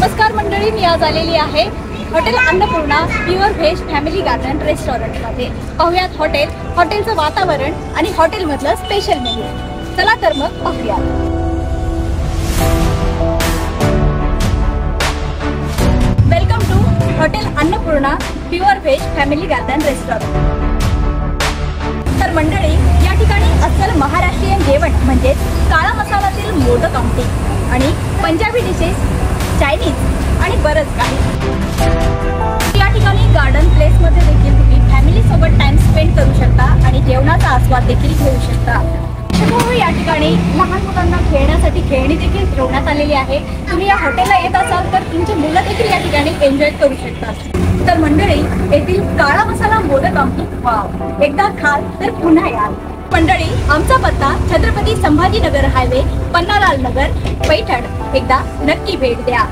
नमस्कार मंडळी, मी आज आलेली आहे hotel Annapurna pure veg family garden रेस्टॉरंटमध्ये। पाहूयात हॉटेलचं वातावरण आणि हॉटेलमधलं स्पेशल मेन्यू। चला तर मग पाहूया। Welcome to hotel Annapurna pure veg family garden restaurant. तर मंडळी, या ठिकाणी अस्सल महाराष्ट्रीयन जेवण म्हणजे काळा मसाल्यातील मोदक आमटी आणि पंजाबी डिशेस, चायनीज आणि बरंच काही। या ठिकाणी गार्डन प्लेस मध्ये देखील तुम्ही फॅमिली सोबत टाइम स्पेंड करू शकता आणि जेवणाचा आस्वाद देखील घेऊ शकता। या ठिकाणी लहान मुलांना खेळण्यासाठी खेळणी देखील ठेवण्यात आलेली आहे। तुम्ही या हॉटेलला येत असाल तर तुमची मुलं देखील या ठिकाणी एन्जॉय करू शकतात। तर मंडळी, येथील काळा मसाला मोदक आमटी वाव, एकदा खाल तर पुन्हा याल। मंडळी, आमचा पत्ता छत्रपती संभाजीनगर हायवे, पन्नालाल नगर, पैठण। एकदा नक्की भेट द्या।